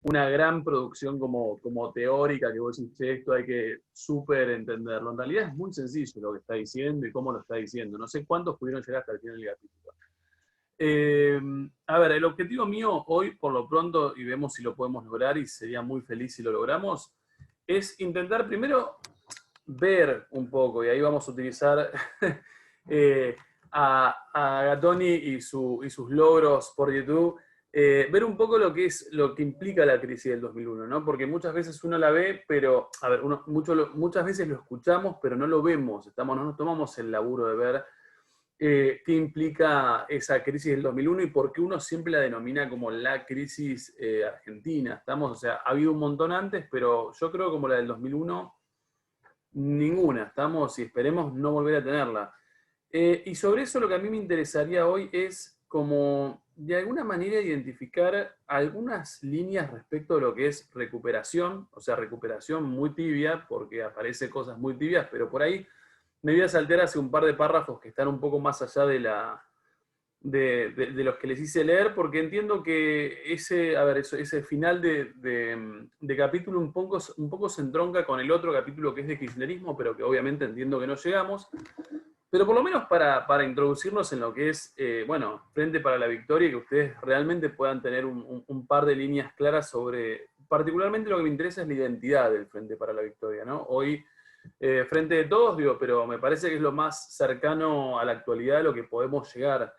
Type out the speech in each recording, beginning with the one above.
una gran producción como teórica, que vos decís, che, esto hay que súper entenderlo. En realidad es muy sencillo lo que está diciendo y cómo lo está diciendo. No sé cuántos pudieron llegar hasta el final del capítulo. A ver, el objetivo mío hoy, por lo pronto, y vemos si lo podemos lograr, y sería muy feliz si lo logramos, es intentar primero ver un poco, y ahí vamos a utilizar a Gattoni y sus logros por YouTube, ver un poco lo que implica la crisis del 2001, ¿no? Porque muchas veces uno la ve, pero, a ver, muchas veces lo escuchamos, pero no lo vemos, no nos tomamos el laburo de ver qué implica esa crisis del 2001 y por qué uno siempre la denomina como la crisis argentina. O sea, ha habido un montón antes, pero yo creo como la del 2001, ninguna. Y esperemos no volver a tenerla. Y sobre eso lo que a mí me interesaría hoy es como de alguna manera identificar algunas líneas respecto a lo que es recuperación, o sea, recuperación muy tibia, porque aparece cosas muy tibias, pero por ahí me voy a saltear hacia un par de párrafos que están un poco más allá de los que les hice leer, porque entiendo que ese final de capítulo un poco se entronca con el otro capítulo que es de kirchnerismo, pero que obviamente entiendo que no llegamos. Pero por lo menos para introducirnos en lo que es, Frente para la Victoria, y que ustedes realmente puedan tener un par de líneas claras sobre, particularmente lo que me interesa es la identidad del Frente para la Victoria, ¿no? Hoy, Frente de Todos, pero me parece que es lo más cercano a la actualidad de lo que podemos llegar.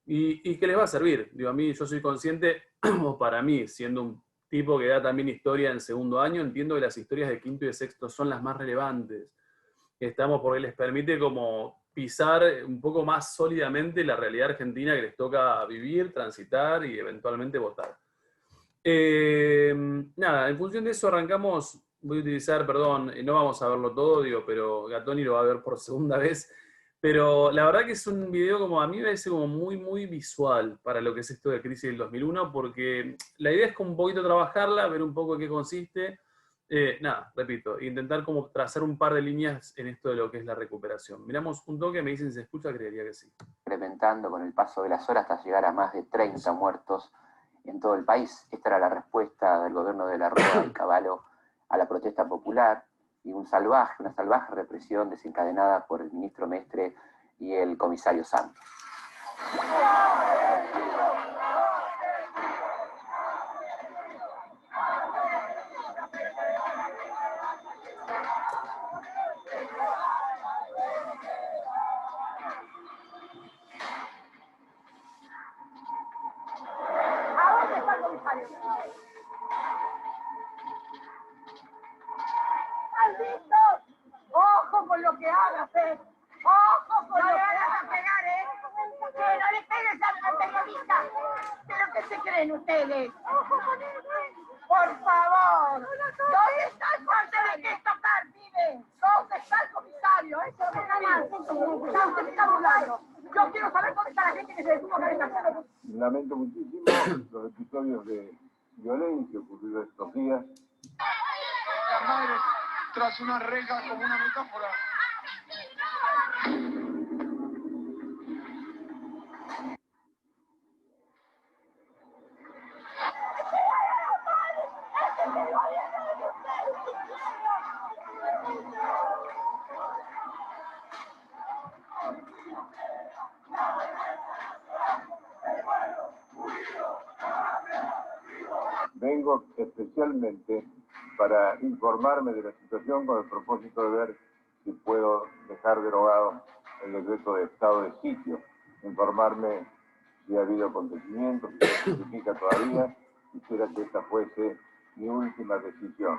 Y que les va a servir. A mí yo soy consciente, o para mí, siendo un tipo que da también historia en segundo año, entiendo que las historias de quinto y de sexto son las más relevantes. Porque les permite como pisar un poco más sólidamente la realidad argentina que les toca vivir, transitar y eventualmente votar. Nada, en función de eso arrancamos, voy a utilizar, perdón, no vamos a verlo todo, pero Gattoni lo va a ver por segunda vez, pero la verdad que es un video como a mí me parece como muy, muy visual para lo que es esto de Crisis del 2001, porque la idea es como un poquito trabajarla, ver un poco en qué consiste. Repito, intentar como trazar un par de líneas en esto de lo que es la recuperación. Miramos un toque, me dicen si se escucha, creería que sí. Incrementando con el paso de las horas hasta llegar a más de 30 muertos en todo el país. Esta era la respuesta del gobierno de la Rúa y Cavallo a la protesta popular y una salvaje represión desencadenada por el ministro Mestre y el comisario Santos. ¡Malditos! ¡Ojo con lo que hagas, ¡Ojo con lo que hagas a pegar, ¡Que no le pegues al periodista! ¿Pero qué se creen ustedes? ¡Ojo con él! ¡Por favor! ¿Dónde está el parte de que tocar, pibe? ¿Dónde está el comisario? Eso no está mal. Usted está burlando. Yo quiero saber dónde está la gente que se detuvo con esta cosa. Lamento muchísimo los episodios de violencia ocurridos estos días. La madre tras una reja como una metáfora. Vengo especialmente para informarme de la situación con el propósito de ver si puedo dejar derogado el decreto de estado de sitio, informarme si ha habido acontecimientos, si se justifica todavía. Quisiera que esta fuese mi última decisión.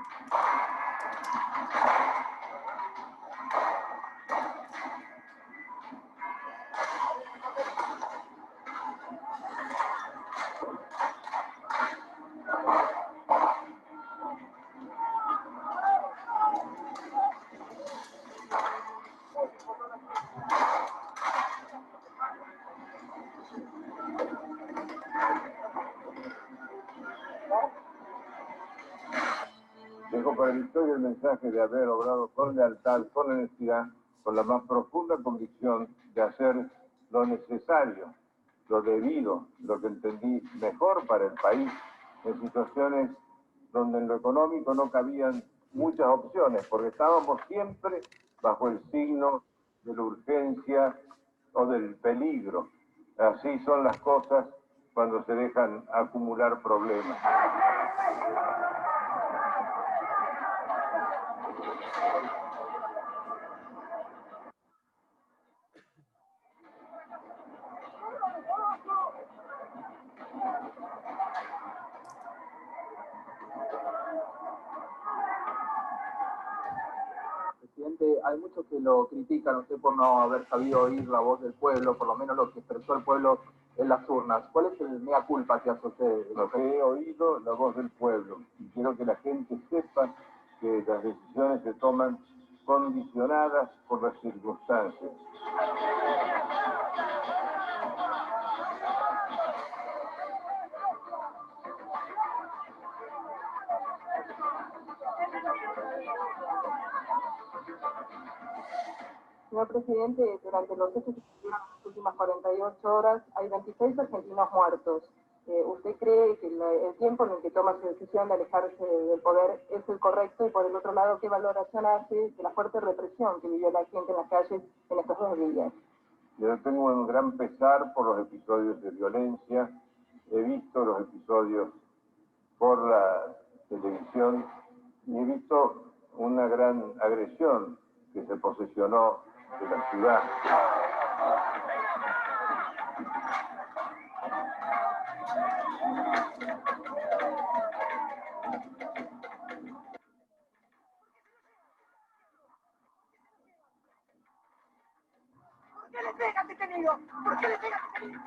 Dejo para la historia el mensaje de haber obrado con lealtad, con honestidad, con la más profunda convicción de hacer lo necesario, lo debido, lo que entendí mejor para el país en situaciones donde en lo económico no cabían muchas opciones, porque estábamos siempre bajo el signo de la urgencia o del peligro. Así son las cosas cuando se dejan acumular problemas. Presidente, hay muchos que lo critican usted por no haber sabido oír la voz del pueblo, por lo menos lo que expresó el pueblo en las urnas. ¿Cuál es el mea culpa que hace usted? Lo que he oído, la voz del pueblo, y quiero que la gente sepa que las decisiones se toman condicionadas por las circunstancias. Señor presidente, durante los hechos que sucedieron en las últimas 48 horas hay 26 argentinos muertos. ¿Usted cree que el tiempo en el que toma su decisión de alejarse del poder es el correcto? Y por el otro lado, ¿qué valoración hace de la fuerte represión que vivió la gente en las calles en estos 2 días? Yo tengo un gran pesar por los episodios de violencia. He visto los episodios por la televisión y he visto una gran agresión que se posesionó de la ciudad. ¿Por qué le pegas, detenido? ¿Por qué le pegas, detenido?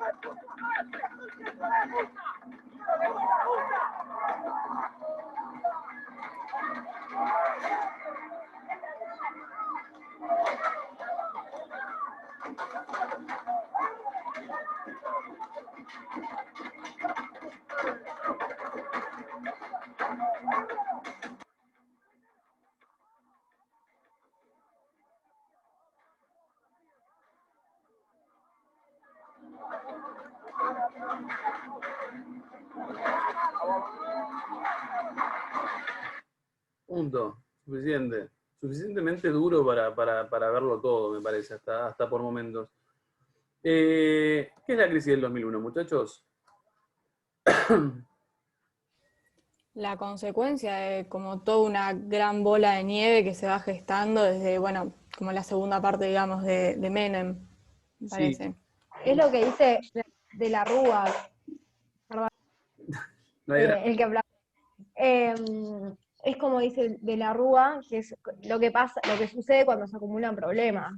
Punto. Suficiente. Suficientemente duro para verlo todo, me parece, hasta por momentos. ¿Qué es la crisis del 2001, muchachos? La consecuencia de como toda una gran bola de nieve que se va gestando desde, bueno, como la segunda parte, digamos, de Menem, me parece. Es lo que dice de la Rúa, No hay el que hablaba. Es como dice de la Rúa, que es lo que pasa, lo que sucede cuando se acumulan problemas.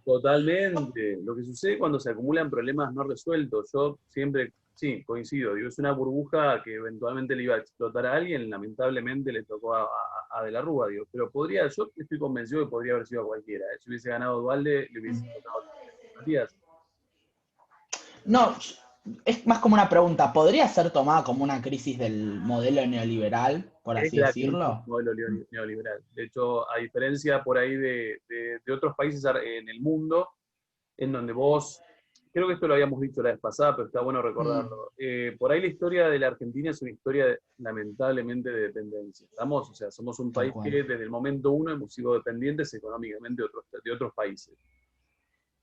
Totalmente. Lo que sucede cuando se acumulan problemas no resueltos. Yo siempre, sí, coincido. Digo, es una burbuja que eventualmente le iba a explotar a alguien. Lamentablemente le tocó a De la Rúa, digo. Pero podría, yo estoy convencido que podría haber sido a cualquiera. Si hubiese ganado Dualde, le hubiese tocado a Matías. No, es más como una pregunta. ¿Podría ser tomada como una crisis del modelo neoliberal, por Es así la crisis decirlo? del modelo neoliberal. De hecho, a diferencia por ahí de otros países en el mundo, en donde vos, creo que esto lo habíamos dicho la vez pasada, pero está bueno recordarlo. Por ahí la historia de la Argentina es una historia lamentablemente de dependencia. ¿Estamos? O sea, somos un Tal país cual. que desde el momento uno hemos sido dependientes económicamente de otros países.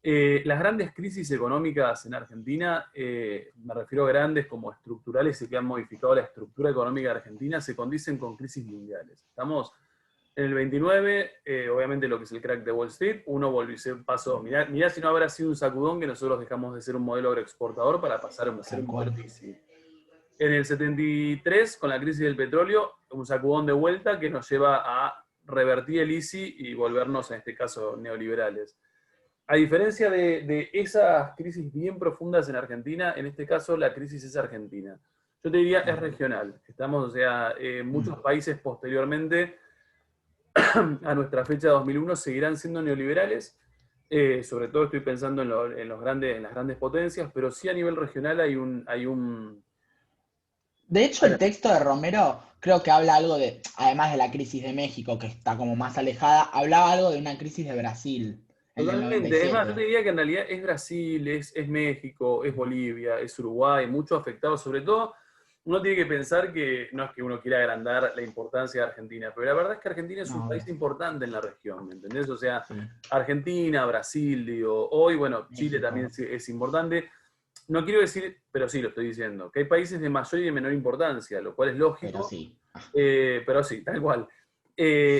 Las grandes crisis económicas en Argentina, me refiero a grandes como estructurales y que han modificado la estructura económica de Argentina, se condicen con crisis mundiales. Estamos en el 29, obviamente lo que es el crack de Wall Street, uno volvió a ser paso, mirá si no habrá sido un sacudón que nosotros dejamos de ser un modelo agroexportador para pasar a ser un modelo crisis. En el 73, con la crisis del petróleo, un sacudón de vuelta que nos lleva a revertir el ISI y volvernos, en este caso, neoliberales. A diferencia de esas crisis bien profundas en Argentina, en este caso la crisis es argentina. Yo te diría es regional. Estamos, o sea, muchos países posteriormente a nuestra fecha de 2001 seguirán siendo neoliberales. Sobre todo estoy pensando en las grandes potencias, pero sí a nivel regional hay un... De hecho, el texto de Romero creo que habla algo de, además de la crisis de México, que está como más alejada, hablaba algo de una crisis de Brasil. Totalmente. Es más, yo te diría que en realidad es Brasil, es México, es Bolivia, es Uruguay, mucho afectado, sobre todo uno tiene que pensar que no es que uno quiera agrandar la importancia de Argentina, pero la verdad es que Argentina es un No, país importante en la región, ¿me entendés? O sea, sí. Argentina, Brasil, digo, hoy, bueno, Chile México. también es importante. No quiero decir, pero sí lo estoy diciendo, que hay países de mayor y de menor importancia, lo cual es lógico. Pero sí. Pero sí, tal cual.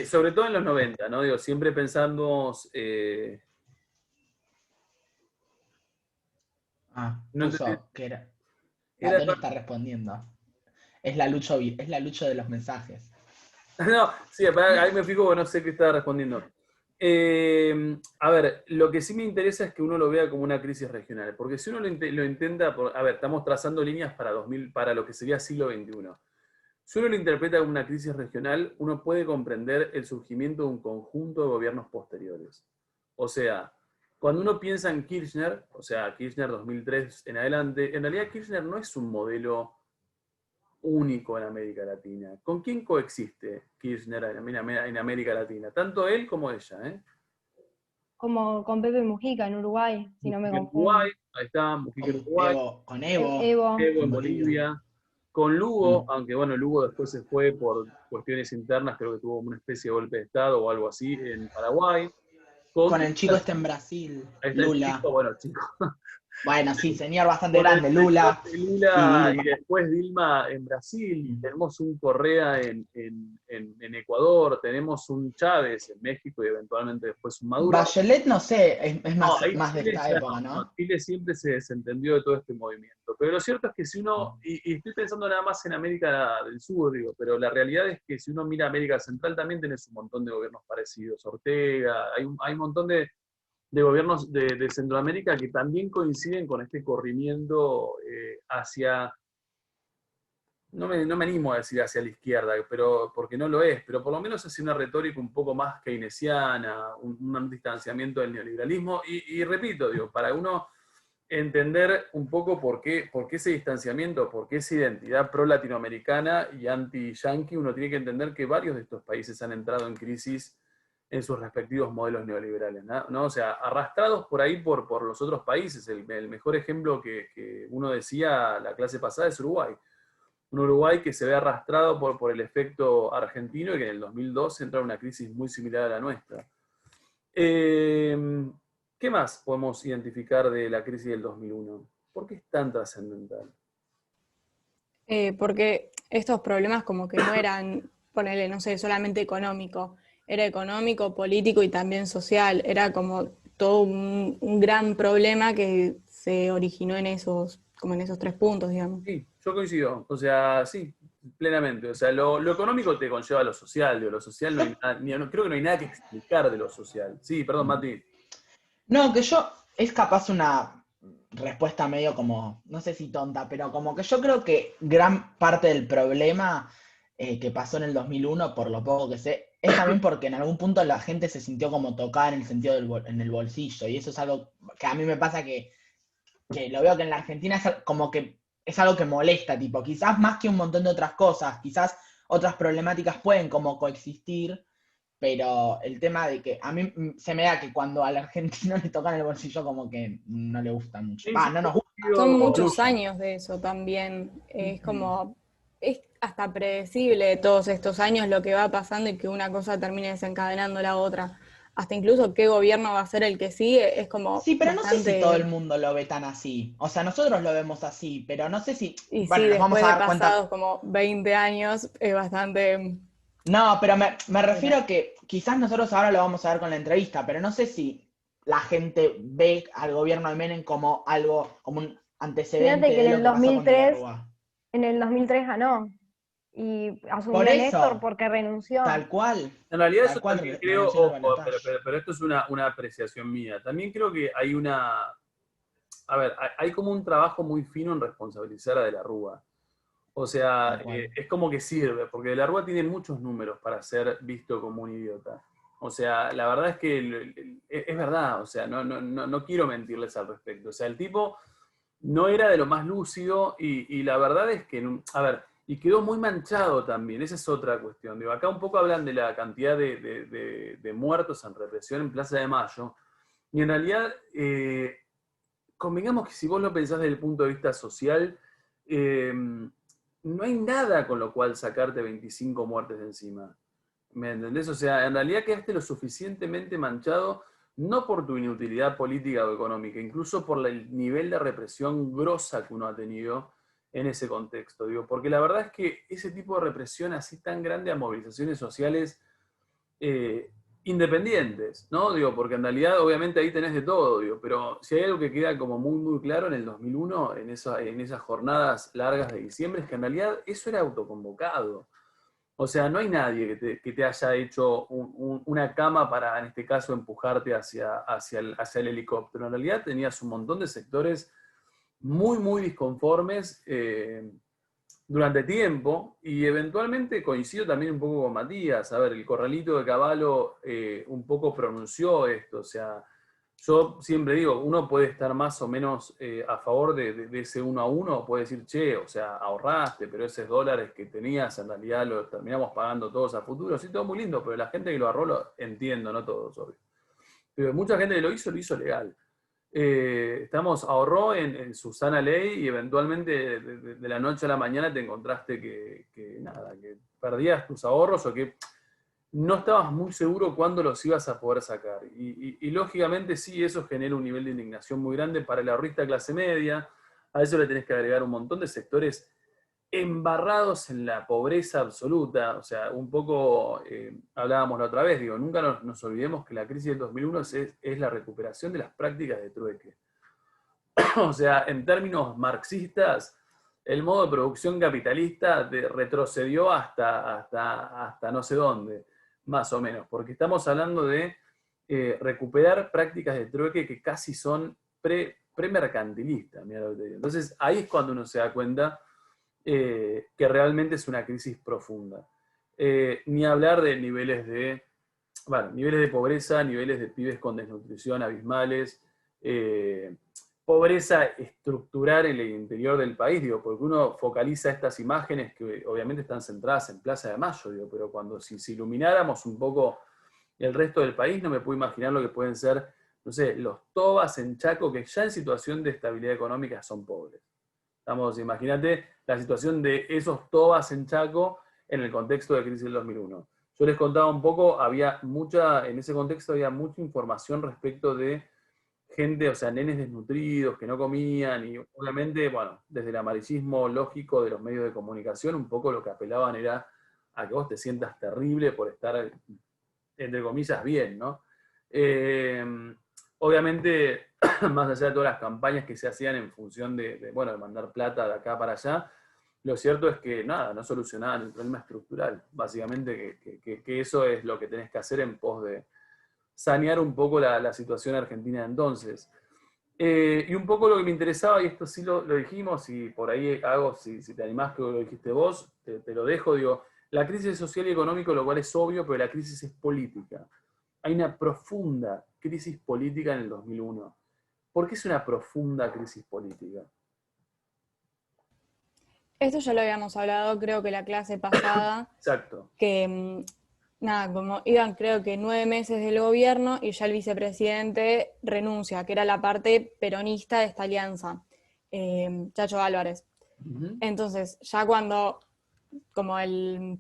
Sobre todo en los 90, ¿no? Digo, siempre pensamos... no Puso entendí. que era. Era- Latón está respondiendo. Es la Lucho de los mensajes. No, sí, ahí me fijo porque no sé qué estaba respondiendo. A ver, lo que sí me interesa es que uno lo vea como una crisis regional, porque si uno lo intenta, a ver, estamos trazando líneas para 2000, para lo que sería siglo XXI. Si uno lo interpreta como una crisis regional, uno puede comprender el surgimiento de un conjunto de gobiernos posteriores. O sea, cuando uno piensa en Kirchner, o sea, Kirchner 2003 en adelante, en realidad Kirchner no es un modelo único en América Latina. ¿Con quién coexiste Kirchner en América Latina? Tanto él como ella, ¿eh? Como con Pepe Mujica en Uruguay, si no me Mujica en confundo. Uruguay, ahí está, Mujica en Uruguay, Con Evo. Evo. Evo en Bolivia. Bolivia, con Lugo, aunque bueno, Lugo después se fue por cuestiones internas, creo que tuvo una especie de golpe de Estado o algo así en Paraguay. Con el chico este en Brasil, Ahí está el Lula. chico, bueno, chico. Bueno, sí, señor bastante Con el grande, Lula. presidente Y Lula Dilma. y después Dilma en Brasil, tenemos un Correa en Ecuador, tenemos un Chávez en México y eventualmente después un Maduro. Bachelet, no sé, es No, más, ahí más de Chile esta ya época, ¿no? Chile siempre se desentendió de todo este movimiento. Pero lo cierto es que si uno, y estoy pensando nada más en América del Sur, digo, pero la realidad es que si uno mira América Central también tenés un montón de gobiernos parecidos. Ortega, hay un montón de gobiernos de Centroamérica que también coinciden con este corrimiento hacia, no me animo a decir hacia la izquierda, pero, porque no lo es, pero por lo menos hacia una retórica un poco más keynesiana, un distanciamiento del neoliberalismo, y repito, digo, para uno entender un poco por qué ese distanciamiento, por qué esa identidad pro-latinoamericana y anti-yanqui, uno tiene que entender que varios de estos países han entrado en crisis en sus respectivos modelos neoliberales, ¿no? O sea, arrastrados por ahí por los otros países. El mejor ejemplo que uno decía la clase pasada es Uruguay. Un Uruguay que se ve arrastrado por el efecto argentino y que en el 2002 entra en una crisis muy similar a la nuestra. ¿Qué más podemos identificar de la crisis del 2001? ¿Por qué es tan trascendental? Porque estos problemas como que no eran, ponele, no sé, solamente económico, era económico, político y también social, era como todo un gran problema que se originó en esos 3 puntos, digamos. Sí, yo coincido, o sea, sí, plenamente. O sea, lo económico te conlleva a lo social, digo, lo social no hay nada, creo que no hay nada que explicar de lo social. Sí, perdón, Mati. No, que es capaz una respuesta medio como, no sé si tonta, pero como que yo creo que gran parte del problema que pasó en el 2001, por lo poco que sé, es también porque en algún punto la gente se sintió como tocada en el sentido en el bolsillo, y eso es algo que a mí me pasa que lo veo que en la Argentina es como que es algo que molesta, tipo, quizás más que un montón de otras cosas, quizás otras problemáticas pueden como coexistir, pero el tema de que a mí se me da que cuando al argentino le tocan el bolsillo como que no le gusta mucho. Sí, No nos gusta. Son muchos años de eso también. Es como, es hasta predecible todos estos años lo que va pasando y que una cosa termine desencadenando la otra. Hasta incluso qué gobierno va a ser el que sigue, es como Sí, pero no sé bastante... si todo el mundo lo ve tan así. O sea, nosotros lo vemos así, pero no sé si... Y bueno, sí, nos vamos después a de dar cuenta... pasados como 20 años, es bastante... No, pero me refiero a que quizás nosotros ahora lo vamos a ver con la entrevista, pero no sé si la gente ve al gobierno de Menem como algo, como un antecedente Fíjate que de lo que pasó con De la Rúa. en el 2003 ganó. Y asumió Por a eso, Néstor porque renunció. tal cual. En realidad Tal eso cual, también creo, renunció al ojo, balotaje. pero esto es una apreciación mía. También creo que hay a ver, hay como un trabajo muy fino en responsabilizar a De la Rúa. O sea, Tal cual. es como que sirve, porque De la Rúa tiene muchos números para ser visto como un idiota. O sea, la verdad es que es verdad, o sea, no quiero mentirles al respecto. O sea, el tipo no era de lo más lúcido y la verdad es que, a ver, y quedó muy manchado también, esa es otra cuestión. Digo, acá un poco hablan de la cantidad de muertos en represión en Plaza de Mayo, y en realidad, convengamos que si vos lo pensás desde el punto de vista social, no hay nada con lo cual sacarte 25 muertes de encima. ¿Me entendés? O sea, en realidad quedaste lo suficientemente manchado, no por tu inutilidad política o económica, incluso por el nivel de represión grosa que uno ha tenido en ese contexto. Digo, porque la verdad es que ese tipo de represión así tan grande a movilizaciones sociales independientes, ¿no? Digo, porque en realidad obviamente ahí tenés de todo, digo, pero si hay algo que queda como muy, muy claro en el 2001, en esas jornadas largas de diciembre, es que en realidad eso era autoconvocado. O sea, no hay nadie que te haya hecho una cama para, en este caso, empujarte hacia el helicóptero. En realidad tenías un montón de sectores muy, muy disconformes durante tiempo, y eventualmente coincido también un poco con Matías. A ver, el Corralito de Caballo un poco pronunció esto. O sea, yo siempre digo, uno puede estar más o menos a favor de ese 1-1, o puede decir, che, o sea, ahorraste, pero esos dólares que tenías en realidad los terminamos pagando todos a futuro. Sí, todo muy lindo, pero la gente que lo ahorró lo entiendo, no todos, obvio. Pero mucha gente que lo hizo legal. Ahorró en su sana ley, y eventualmente de la noche a la mañana te encontraste que perdías tus ahorros, o que no estabas muy seguro cuándo los ibas a poder sacar. Y lógicamente sí, eso genera un nivel de indignación muy grande para el ahorrista clase media. A eso le tenés que agregar un montón de sectores embarrados en la pobreza absoluta. O sea, un poco hablábamos la otra vez, digo, nunca nos olvidemos que la crisis del 2001 es la recuperación de las prácticas de trueque. O sea, en términos marxistas, el modo de producción capitalista retrocedió hasta no sé dónde, más o menos, porque estamos hablando de recuperar prácticas de trueque que casi son premercantilistas. Mirá lo que te digo. Entonces, ahí es cuando uno se da cuenta que realmente es una crisis profunda. Ni hablar de niveles de pobreza, niveles de pibes con desnutrición abismales, pobreza estructural en el interior del país, digo, porque uno focaliza estas imágenes que obviamente están centradas en Plaza de Mayo, digo, pero cuando si ilumináramos un poco el resto del país, no me puedo imaginar lo que pueden ser, no sé, los tobas en Chaco, que ya en situación de estabilidad económica son pobres. Imagínate la situación de esos tobas en Chaco en el contexto de crisis del 2001. Yo les contaba un poco, en ese contexto había mucha información respecto de gente, o sea, nenes desnutridos, que no comían, y obviamente, bueno, desde el amarillismo lógico de los medios de comunicación, un poco lo que apelaban era a que vos te sientas terrible por estar, entre comillas, bien, ¿no? Obviamente, más allá de todas las campañas que se hacían en función de mandar plata de acá para allá, lo cierto es que nada, no solucionaban el problema estructural. Básicamente que eso es lo que tenés que hacer en pos de sanear un poco la situación argentina de entonces. Y un poco lo que me interesaba, y esto sí lo dijimos, y por ahí hago, si te animás que lo dijiste vos, te lo dejo, digo, la crisis es social y económica, lo cual es obvio, pero la crisis es política. Hay una profunda crisis política en el 2001. ¿Por qué es una profunda crisis política? Esto ya lo habíamos hablado, creo que la clase pasada. Exacto. Que, como iban creo que 9 meses del gobierno y ya el vicepresidente renuncia, que era la parte peronista de esta alianza, Chacho Álvarez. Uh-huh. Entonces, ya cuando como el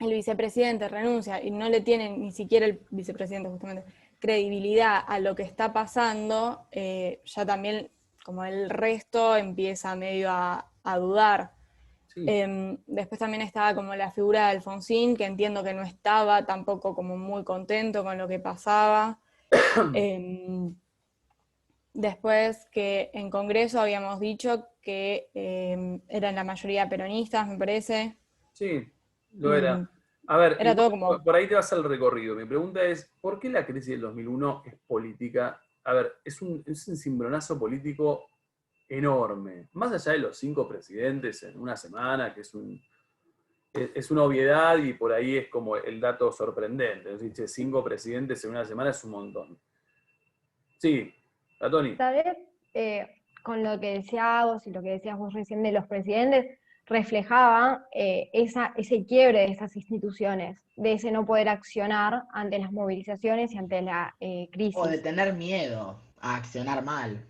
vicepresidente renuncia y no le tiene ni siquiera el vicepresidente justamente credibilidad a lo que está pasando, ya también como el resto empieza medio a dudar. Sí. Después también estaba como la figura de Alfonsín, que entiendo que no estaba tampoco como muy contento con lo que pasaba. Después que en Congreso habíamos dicho que eran la mayoría peronistas, me parece. Sí, lo era. A ver, era todo como... por ahí te vas al recorrido. Mi pregunta es, ¿por qué la crisis del 2001 es política? A ver, es un cimbronazo político enorme. Más allá de los 5 presidentes en una semana, que es una obviedad y por ahí es como el dato sorprendente. Es decir, 5 presidentes en una semana es un montón. Sí, la Toni. Tal vez, con lo que decía vos y lo que decías vos recién de los presidentes, reflejaba ese quiebre de esas instituciones, de ese no poder accionar ante las movilizaciones y ante la crisis. O de tener miedo a accionar mal.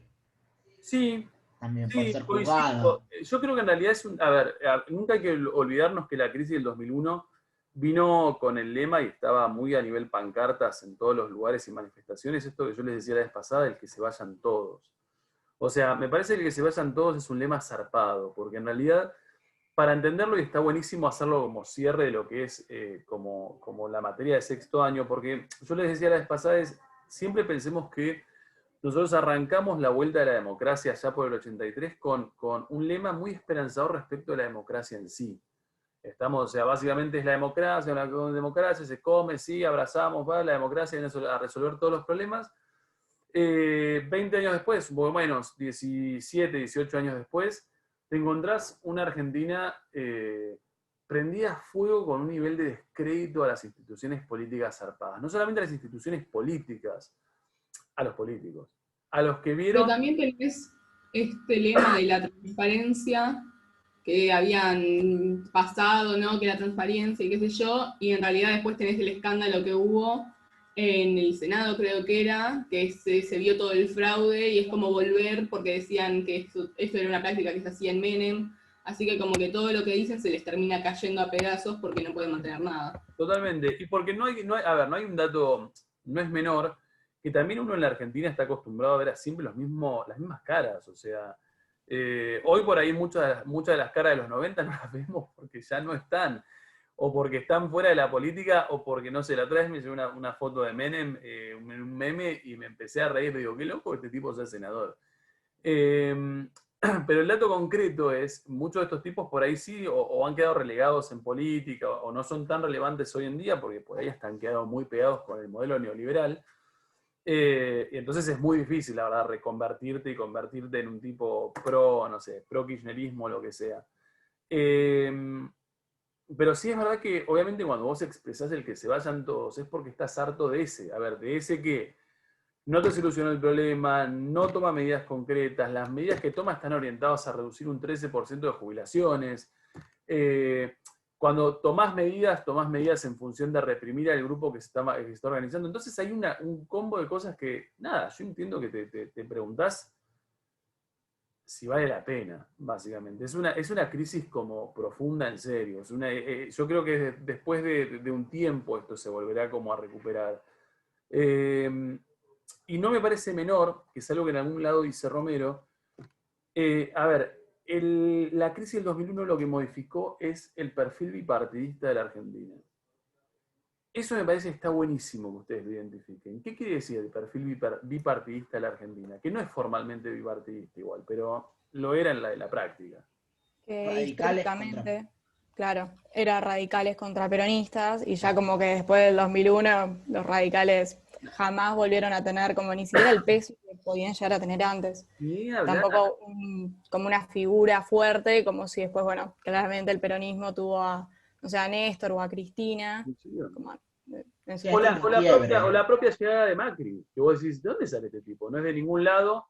Sí, también por Sí, ser coincido. juzgado. Yo creo que en realidad es un... A ver, nunca hay que olvidarnos que la crisis del 2001 vino con el lema y estaba muy a nivel pancartas en todos los lugares y manifestaciones, esto que yo les decía la vez pasada, el que se vayan todos. O sea, me parece que se vayan todos es un lema zarpado, porque en realidad, para entenderlo, y está buenísimo hacerlo como cierre de lo que es como la materia de sexto año, porque yo les decía la vez pasada, siempre pensemos que nosotros arrancamos la vuelta de la democracia ya por el 83 con un lema muy esperanzador respecto a la democracia en sí. Estamos, o sea, básicamente es la democracia, una democracia, se come, sí, abrazamos, va, la democracia viene a resolver todos los problemas. 20 años después, un poco menos, 17, 18 años después, te encontrás una Argentina prendida a fuego con un nivel de descrédito a las instituciones políticas zarpadas. No solamente a las instituciones políticas, a los políticos, a los que Pero vieron... también tenés este lema de la transparencia que habían pasado, ¿no? Que la transparencia y qué sé yo, y en realidad después tenés el escándalo que hubo en el Senado, creo que era, que se vio todo el fraude y es como volver porque decían que eso era una práctica que se hacía en Menem, así que como que todo lo que dicen se les termina cayendo a pedazos porque no pueden mantener nada. Totalmente, y porque no hay un dato, no es menor, que también uno en la Argentina está acostumbrado a ver siempre las mismas caras, o sea, hoy por ahí muchas de las caras de los 90 no las vemos porque ya no están, o porque están fuera de la política, o porque, no sé, la otra vez me llegó una foto de Menem, un meme, y me empecé a reír, digo, qué loco este tipo sea senador. Pero el dato concreto es, muchos de estos tipos por ahí sí, o han quedado relegados en política, o no son tan relevantes hoy en día, porque por ahí están quedado muy pegados con el modelo neoliberal. Y entonces es muy difícil, la verdad, reconvertirte y convertirte en un tipo pro, no sé, pro kirchnerismo, lo que sea. Pero sí es verdad que, obviamente, cuando vos expresás el que se vayan todos, es porque estás harto de ese. A ver, de ese que no te solucionó el problema, no toma medidas concretas, las medidas que toma están orientadas a reducir un 13% de jubilaciones. Cuando tomás medidas en función de reprimir al grupo que se está organizando. Entonces hay un combo de cosas que, nada, yo entiendo que te preguntás si vale la pena, básicamente. Es una crisis como profunda, en serio. Yo creo que después de un tiempo esto se volverá como a recuperar. Y no me parece menor, que es algo que en algún lado dice Romero, a ver, la crisis del 2001 lo que modificó es el perfil bipartidista de la Argentina. Eso me parece que está buenísimo que ustedes lo identifiquen. ¿Qué quiere decir el perfil bipartidista de la Argentina? Que no es formalmente bipartidista igual, pero lo era en la práctica. Que Radicales históricamente, claro, era radicales contra peronistas, y ya como que después del 2001 los radicales jamás volvieron a tener como ni siquiera el peso que podían llegar a tener antes. Tampoco como una figura fuerte, como si después, bueno, claramente el peronismo tuvo a, no sé, a Néstor o a Cristina. Como, o la propia llegada de Macri, que vos decís, ¿de dónde sale este tipo? No es de ningún lado,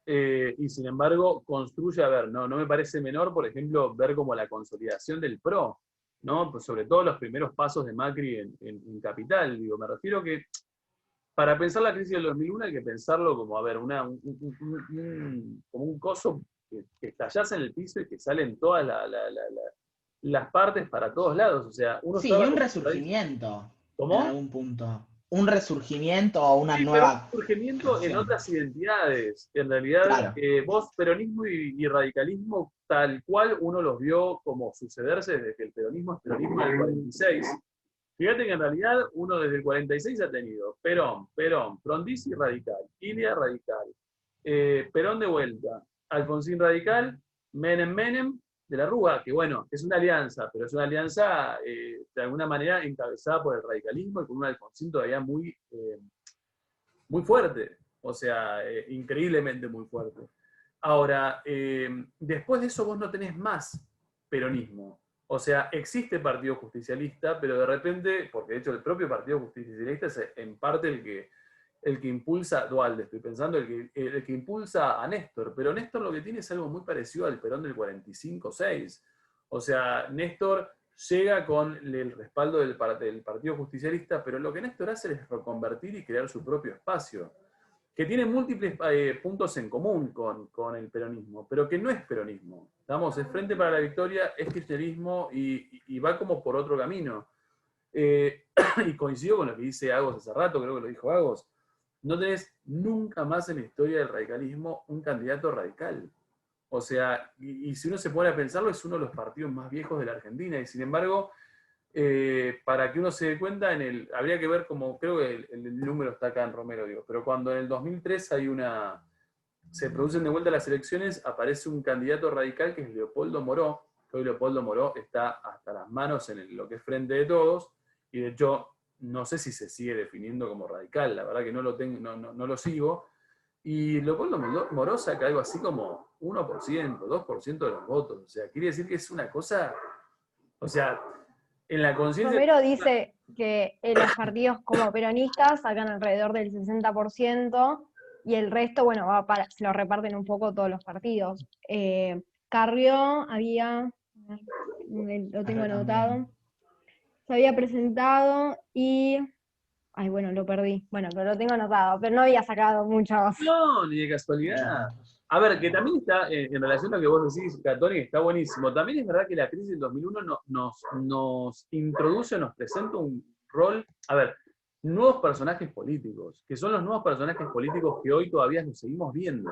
y sin embargo construye, a ver, no me parece menor, por ejemplo, ver como la consolidación del PRO, ¿no? Pues sobre todo los primeros pasos de Macri en Capital, digo, me refiero que para pensar la crisis del 2001 hay que pensarlo como, a ver, como un coso que estallase en el piso y que salen todas las partes para todos lados. O sea, sí, y un resurgimiento. ¿Cómo? En algún punto. Un resurgimiento o una nueva... un resurgimiento en otras identidades. En realidad, claro. Vos, peronismo y radicalismo, tal cual uno los vio como sucederse desde que el peronismo es peronismo en el 46. Fíjate que en realidad uno desde el 46 ha tenido Perón, Frondizi radical, Ilia radical, Perón de vuelta, Alfonsín radical, Menem de la Rúa, que bueno, es una alianza, pero es una alianza de alguna manera encabezada por el radicalismo y con un Alfonsín todavía muy fuerte, o sea, increíblemente muy fuerte. Ahora, después de eso vos no tenés más peronismo. O sea, existe Partido Justicialista, pero de repente, porque de hecho el propio Partido Justicialista es en parte el que impulsa, Dualde estoy pensando, el que impulsa a Néstor, pero Néstor lo que tiene es algo muy parecido al Perón del 45-6. O sea, Néstor llega con el respaldo del Partido Justicialista, pero lo que Néstor hace es reconvertir y crear su propio espacio. que tiene múltiples puntos en común con el peronismo, pero que no es peronismo. Estamos, es Frente para la Victoria, es kirchnerismo y va como por otro camino. Y coincido con lo que dice Agos hace rato, creo que lo dijo Agos, no tenés nunca más en la historia del radicalismo un candidato radical. O sea, y si uno se pone a pensarlo, es uno de los partidos más viejos de la Argentina, y sin embargo, para que uno se dé cuenta, habría que ver como, creo que el número está acá en Romero, digo, pero cuando en el 2003 se producen de vuelta las elecciones, aparece un candidato radical que es Leopoldo Moró, que hoy Leopoldo Moró está hasta las manos en lo que es Frente de Todos, y de hecho, no sé si se sigue definiendo como radical, la verdad que no lo sigo, y Leopoldo Moró saca algo así como 1%, 2% de los votos, o sea, quiere decir que es una cosa, o sea, en la conciencia... Romero dice que los partidos como peronistas sacan alrededor del 60% y el resto, bueno, se lo reparten un poco todos los partidos. Carrió había, lo tengo anotado, se había presentado y... Ay, bueno, lo perdí. Bueno, pero lo tengo anotado, pero no había sacado muchos. No, ni de casualidad. A ver, que también está, en relación a lo que vos decís, Catoni, está buenísimo. También es verdad que la crisis del 2001 nos introduce, nos presenta un rol, a ver, nuevos personajes políticos, que son los nuevos personajes políticos que hoy todavía los seguimos viendo.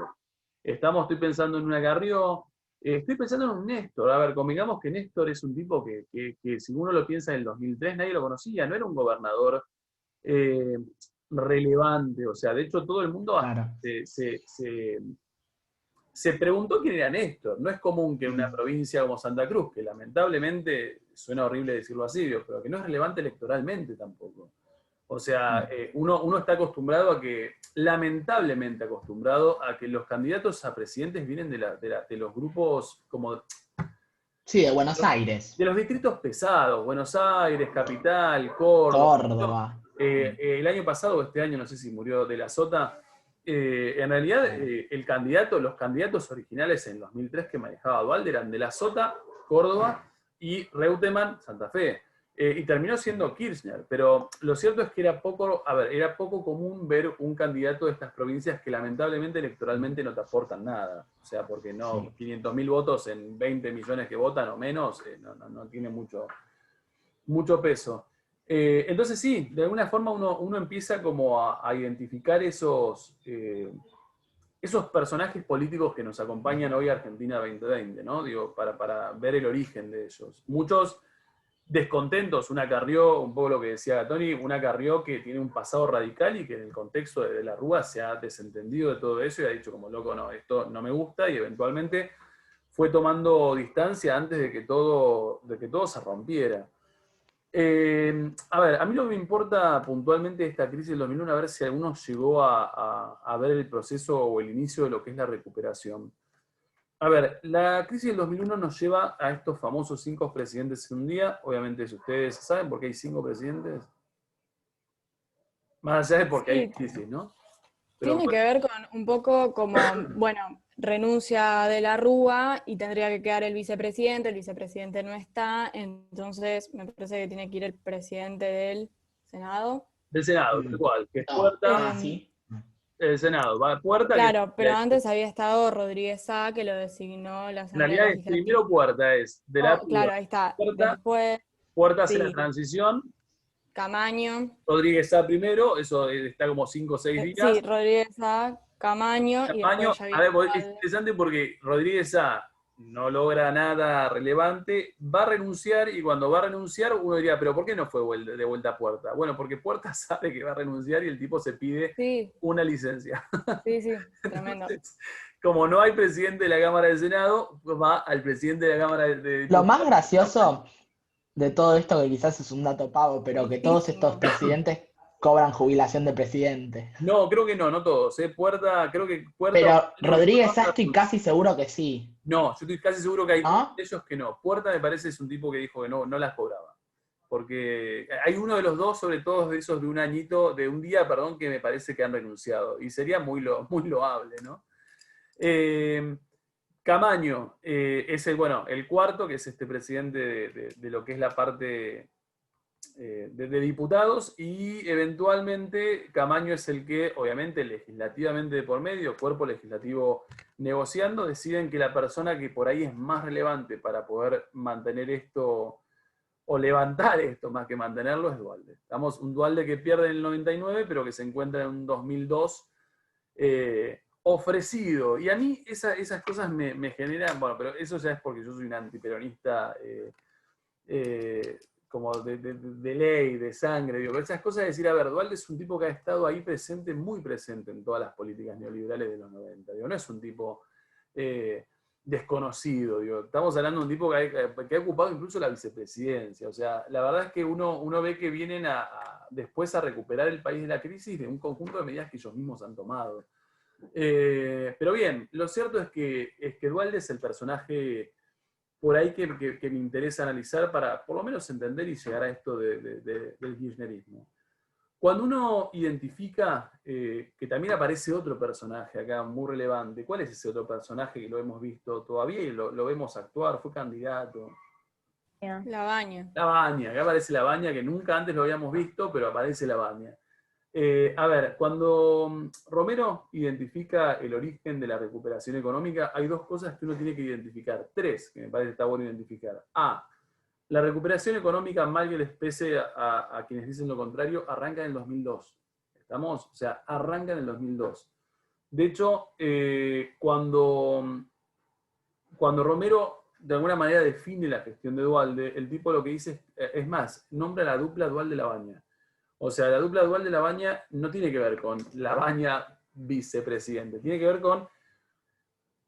Estoy pensando en una Carrió, estoy pensando en un Néstor. A ver, convengamos que Néstor es un tipo que si uno lo piensa en el 2003, nadie lo conocía, no era un gobernador relevante, o sea, de hecho todo el mundo Claro. se preguntó quién era Néstor. No es común que en una provincia como Santa Cruz, que lamentablemente, suena horrible decirlo así, pero que no es relevante electoralmente tampoco. O sea, uno está lamentablemente acostumbrado a que los candidatos a presidentes vienen de los grupos como... Sí, de Buenos Aires. De los distritos pesados, Buenos Aires, Capital, Córdoba. El año pasado o este año, no sé si murió de la Sota, en realidad los candidatos originales en 2003 que manejaba Duhalde eran de la Sota, Córdoba y Reutemann, Santa Fe. Y terminó siendo Kirchner, pero lo cierto es que era poco común ver un candidato de estas provincias que lamentablemente electoralmente no te aportan nada. O sea, porque no, 500.000 votos en 20 millones que votan o menos, no tiene mucho peso. Entonces sí, de alguna forma uno empieza como a identificar esos personajes políticos que nos acompañan hoy a Argentina 2020, ¿no? Digo, para ver el origen de ellos. Muchos descontentos, una Carrió, un poco lo que decía Tony, una Carrió que tiene un pasado radical y que en el contexto de la Rúa se ha desentendido de todo eso y ha dicho como loco, no, esto no me gusta, y eventualmente fue tomando distancia antes de que todo se rompiera. A ver, a mí no me importa puntualmente esta crisis del 2001, a ver si alguno llegó a ver el proceso o el inicio de lo que es la recuperación. A ver, la crisis del 2001 nos lleva a estos famosos 5 presidentes en un día. Obviamente, si ustedes saben por qué hay 5 presidentes, más allá de por qué hay crisis, ¿no? Pero, tiene que ver con un poco como, bueno, renuncia de la Rúa y tendría que quedar el vicepresidente no está, entonces me parece que tiene que ir el presidente del Senado. Del Senado, tal cual, que es Puerta. Sí. El Senado, va a Puerta. Claro, pero antes había estado Rodríguez Sá, que lo designó la Asamblea En realidad, primero Puerta es de la Rúa. Claro, ahí está. Puerta, después Puerta hace la transición. Camaño. Rodríguez Sá primero, eso está como 5 o 6 días. Sí, Rodríguez Sá, Camaño. Y después ya a ver, es interesante porque Rodríguez Sá no logra nada relevante, va a renunciar, y cuando va a renunciar uno diría, pero ¿por qué no fue de vuelta a Puerta? Bueno, porque Puerta sabe que va a renunciar y el tipo se pide una licencia. Sí, tremendo. Entonces, como no hay presidente de la Cámara del Senado, va al presidente de la Cámara de... Lo más gracioso de todo esto, que quizás es un dato pavo, pero que todos estos presidentes cobran jubilación de presidente. No, creo que no todos. Puerta. Pero Rodríguez Sá estoy casi seguro que sí. No, yo estoy casi seguro que hay de ellos que no. Puerta me parece es un tipo que dijo que no las cobraba. Porque hay uno de los dos, sobre todo de esos de un día, que me parece que han renunciado. Y sería muy loable, ¿no? Camaño es el cuarto, que es este presidente de lo que es la parte de diputados, y eventualmente Camaño es el que, obviamente, legislativamente de por medio, cuerpo legislativo negociando, deciden que la persona que por ahí es más relevante para poder mantener esto, o levantar esto más que mantenerlo, es Duhalde. Estamos un Duhalde que pierde en el 99, pero que se encuentra en un 2002 ofrecido. Y a mí esas cosas me generan, bueno, pero eso ya es porque yo soy un antiperonista como de ley, de sangre, digo, pero esas cosas de decir, a ver, Duhalde es un tipo que ha estado ahí presente, muy presente en todas las políticas neoliberales de los 90, digo, no es un tipo desconocido, digo, estamos hablando de un tipo que ha ocupado incluso la vicepresidencia, o sea, la verdad es que uno ve que vienen después a recuperar el país de la crisis de un conjunto de medidas que ellos mismos han tomado. Pero bien, lo cierto es que Duhalde es el personaje por ahí que me interesa analizar para por lo menos entender y llegar a esto del kirchnerismo. Cuando uno identifica que también aparece otro personaje acá muy relevante, ¿cuál es ese otro personaje que lo hemos visto todavía y lo vemos actuar? Fue candidato. Labaña. Labaña, acá aparece Labaña, que nunca antes lo habíamos visto, pero aparece Labaña. A ver, cuando Romero identifica el origen de la recuperación económica, hay dos cosas que uno tiene que identificar, tres, que me parece que está bueno identificar. A, la recuperación económica, mal que les pese a quienes dicen lo contrario, arranca en el 2002. ¿Estamos? O sea, arranca en el 2002. De hecho, cuando Romero de alguna manera define la gestión de Duhalde, el tipo lo que dice es más, nombra la dupla Duhalde-Labaña. O sea, la dupla Duhalde-Labaña no tiene que ver con Labaña vicepresidente, tiene que ver con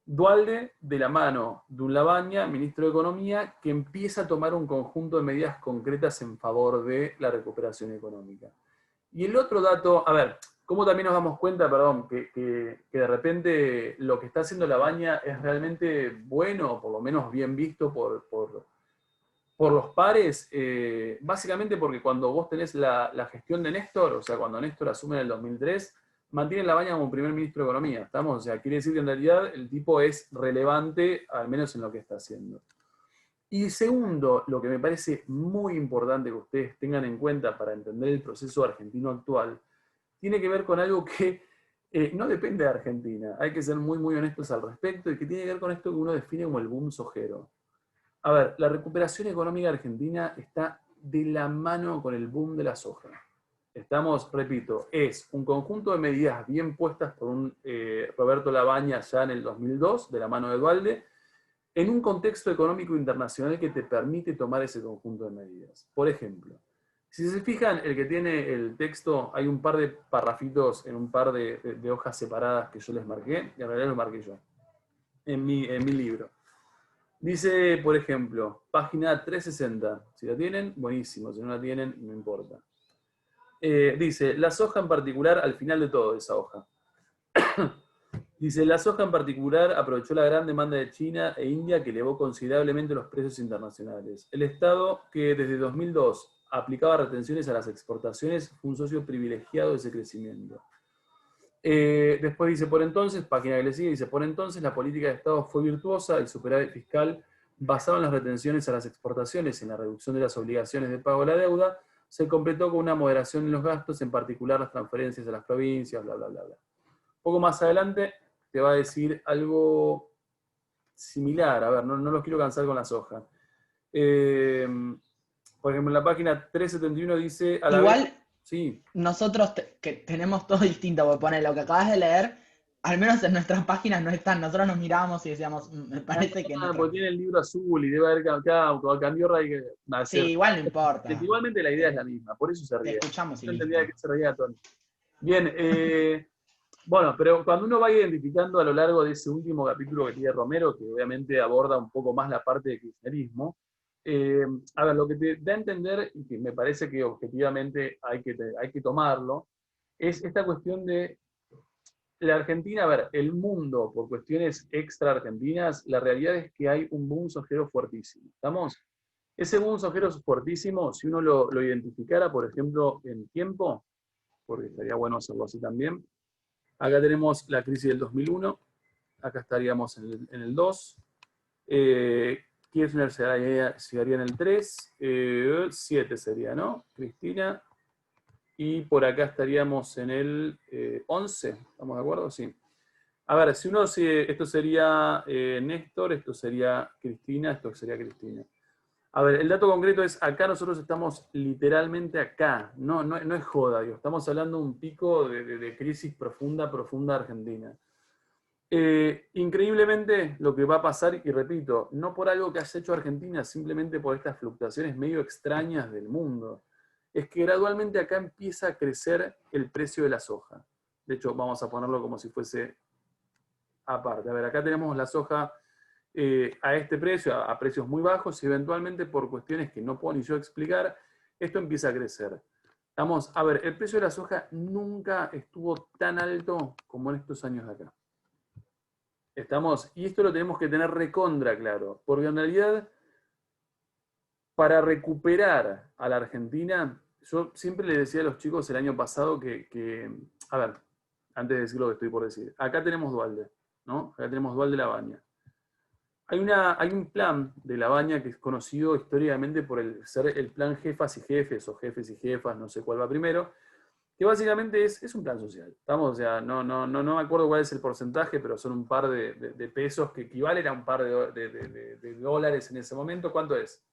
Duhalde de la mano de un Labaña, ministro de Economía, que empieza a tomar un conjunto de medidas concretas en favor de la recuperación económica. Y el otro dato, a ver, ¿cómo también nos damos cuenta, perdón, que de repente lo que está haciendo Labaña es realmente bueno, o por lo menos bien visto por los pares? Básicamente porque cuando vos tenés la gestión de Néstor, o sea, cuando Néstor asume en el 2003, mantiene Labaña como primer ministro de Economía, ¿estamos? O sea, quiere decir que en realidad el tipo es relevante, al menos en lo que está haciendo. Y segundo, lo que me parece muy importante que ustedes tengan en cuenta para entender el proceso argentino actual, tiene que ver con algo que no depende de Argentina, hay que ser muy, muy honestos al respecto, y que tiene que ver con esto que uno define como el boom sojero. A ver, la recuperación económica argentina está de la mano con el boom de la soja. Estamos, repito, es un conjunto de medidas bien puestas por un Roberto Labaña ya en el 2002, de la mano de Duhalde, en un contexto económico internacional que te permite tomar ese conjunto de medidas. Por ejemplo, si se fijan, el que tiene el texto, hay un par de parrafitos en un par de hojas separadas que yo les marqué, y en realidad los marqué yo, en mi libro. Dice, por ejemplo, página 360. Si la tienen, buenísimo. Si no la tienen, no importa. Dice, la soja en particular, al final de todo esa hoja. Dice, la soja en particular aprovechó la gran demanda de China e India que elevó considerablemente los precios internacionales. El Estado, que desde 2002 aplicaba retenciones a las exportaciones, fue un socio privilegiado de ese crecimiento. Después dice, por entonces, página que le sigue, dice, por entonces la política de Estado fue virtuosa, el superávit fiscal basado en las retenciones a las exportaciones y en la reducción de las obligaciones de pago de la deuda, se completó con una moderación en los gastos, en particular las transferencias a las provincias, bla, bla, bla, bla. Un poco más adelante te va a decir algo similar, a ver, no los quiero cansar con la soja. Por ejemplo, en la página 371 dice... A la igual, vez, sí. Nosotros que tenemos todo distinto, porque pone lo que acabas de leer, al menos en nuestras páginas no están. Nosotros nos mirábamos y decíamos, me parece que no. Porque tiene el libro azul y debe haber cambiado radical. Sí, igual no importa. Igualmente la idea es la misma, por eso se ríe. Te escuchamos y no listo. entendía que se reía Tony. Bien, bueno, pero cuando uno va identificando a lo largo de ese último capítulo que tiene Romero, que obviamente aborda un poco más la parte de kirchnerismo, a ver, lo que te da a entender, y que me parece que objetivamente hay que tomarlo, es esta cuestión de la Argentina, a ver, el mundo, por cuestiones extra argentinas, la realidad es que hay un boom sojero fuertísimo. ¿Estamos? Ese boom sojero fuertísimo, si uno lo identificara, por ejemplo, en tiempo, porque estaría bueno hacerlo así también, acá tenemos la crisis del 2001, acá estaríamos en el 2, que Kirchner llegaría en el 3, 7 sería, ¿no? Cristina. Y por acá estaríamos en el 11, ¿estamos de acuerdo? Sí. A ver, si uno, esto sería Néstor, esto sería Cristina, esto sería Cristina. A ver, el dato concreto es, acá nosotros estamos literalmente acá, no es joda, digo, estamos hablando de un pico de crisis profunda Argentina. Increíblemente lo que va a pasar, y repito, no por algo que haya hecho Argentina, simplemente por estas fluctuaciones medio extrañas del mundo, es que gradualmente acá empieza a crecer el precio de la soja. De hecho, vamos a ponerlo como si fuese aparte. A ver, acá tenemos la soja a este precio, a precios muy bajos, y eventualmente por cuestiones que no puedo ni yo explicar, esto empieza a crecer. Vamos, a ver, el precio de la soja nunca estuvo tan alto como en estos años de acá. ¿Estamos? Y esto lo tenemos que tener recontra claro, porque en realidad, para recuperar a la Argentina, yo siempre le decía a los chicos el año pasado que a ver, antes de decir lo que estoy por decir, acá tenemos Duhalde, ¿no? Acá tenemos Duhalde Labaña. Hay un plan de Labaña que es conocido históricamente por ser el plan Jefas y Jefes, o Jefes y Jefas, no sé cuál va primero, que básicamente es un plan social. ¿Estamos? O sea, no me acuerdo cuál es el porcentaje, pero son un par de pesos que equivalen a un par de dólares en ese momento. ¿Cuánto es?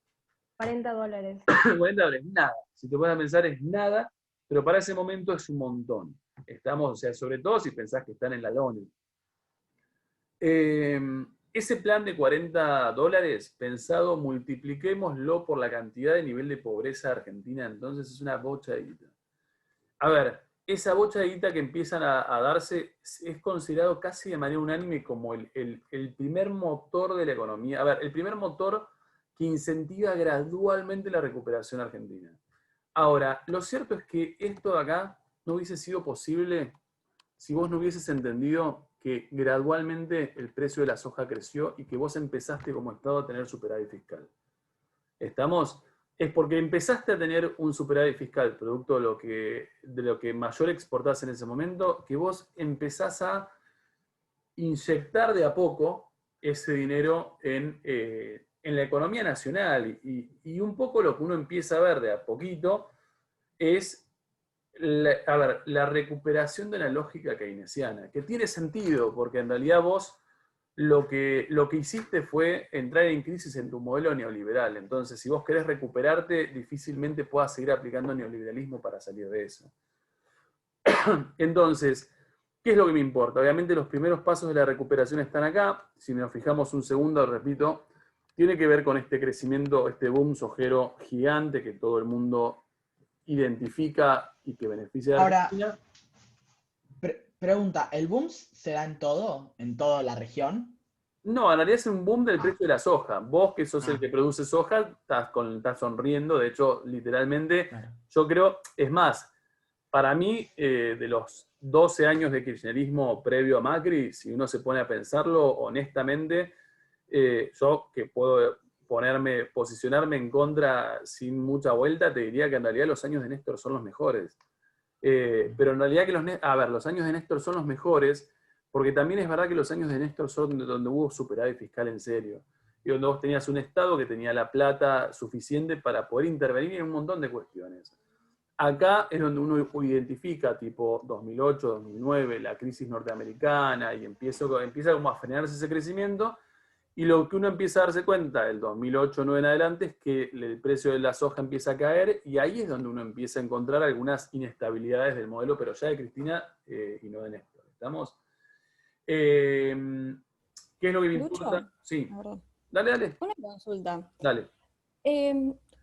$40. $40, nada. Si te pones a pensar, es nada, pero para ese momento es un montón. Estamos, o sea, sobre todo si pensás que están en la LONU. Ese plan de $40, pensado, multipliquémoslo por la cantidad de nivel de pobreza argentina, entonces es una bocha de guita. A ver, esa bocha de guita que empiezan a darse es considerado casi de manera unánime como el primer motor de la economía. A ver, el primer motor que incentiva gradualmente la recuperación argentina. Ahora, lo cierto es que esto de acá no hubiese sido posible si vos no hubieses entendido que gradualmente el precio de la soja creció y que vos empezaste como Estado a tener superávit fiscal. ¿Estamos? Es porque empezaste a tener un superávit fiscal, producto de lo que mayor exportás en ese momento, que vos empezás a inyectar de a poco ese dinero en la economía nacional. Y un poco lo que uno empieza a ver de a poquito es la recuperación de la lógica keynesiana, que tiene sentido, porque en realidad vos lo que hiciste fue entrar en crisis en tu modelo neoliberal. Entonces, si vos querés recuperarte, difícilmente puedas seguir aplicando neoliberalismo para salir de eso. Entonces, ¿qué es lo que me importa? Obviamente los primeros pasos de la recuperación están acá. Si nos fijamos un segundo, repito, tiene que ver con este crecimiento, este boom sojero gigante que todo el mundo identifica y que beneficia a la Argentina. Ahora, pregunta, ¿el boom se da en todo? ¿En toda la región? No, en realidad es un boom del precio de la soja. Vos, que sos el que produce soja, estás sonriendo. De hecho, literalmente, yo creo, es más, para mí, de los 12 años de kirchnerismo previo a Macri, si uno se pone a pensarlo, honestamente, yo que puedo posicionarme en contra sin mucha vuelta, te diría que en realidad los años de Néstor son los mejores. Pero en realidad los años de Néstor son los mejores, porque también es verdad que los años de Néstor son donde hubo superávit fiscal en serio, y donde vos tenías un Estado que tenía la plata suficiente para poder intervenir en un montón de cuestiones. Acá es donde uno identifica, tipo 2008, 2009, la crisis norteamericana, y empieza como a frenarse ese crecimiento, y lo que uno empieza a darse cuenta del 2008-2009 en adelante es que el precio de la soja empieza a caer, y ahí es donde uno empieza a encontrar algunas inestabilidades del modelo, pero ya de Cristina y no de Néstor. ¿Estamos? ¿Qué es lo que me importa? Sí. Dale. Una consulta. Dale.